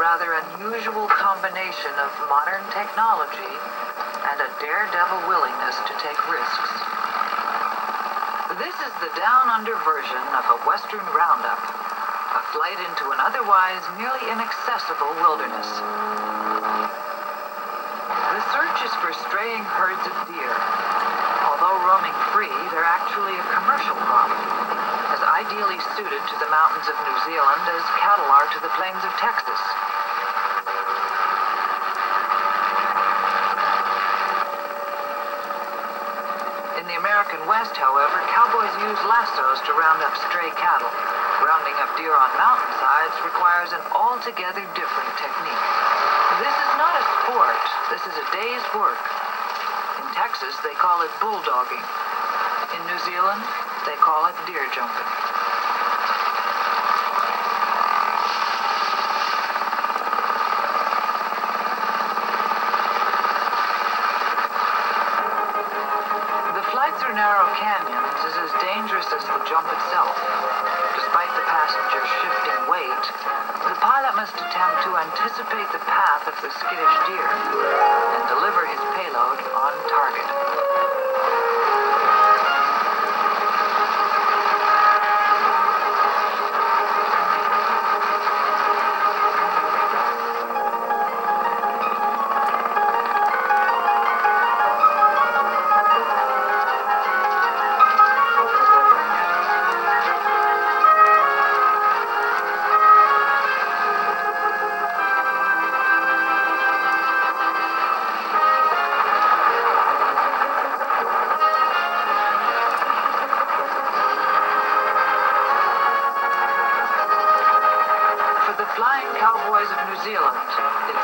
rather unusual combination of modern technology and a daredevil willingness to take risks. This is the down-under version of a Western roundup, a flight into an otherwise nearly inaccessible wilderness. The search is for straying herds of deer. Although roaming free, they're actually a commercial crop, as ideally suited to the mountains of New Zealand as cattle are to the plains of Texas. In the American West, however, cowboys use lassos to round up stray cattle. Rounding up deer on mountainsides requires an altogether different technique. This is not a sport. This is a day's work. In Texas, they call it bulldogging. In New Zealand, they call it deer jumping. The flight through narrow canyons is as dangerous as the jump itself. Despite the passenger's shifting weight, the pilot must attempt to anticipate the path of the skittish deer and deliver his payload on target. Flying cowboys of New Zealand, it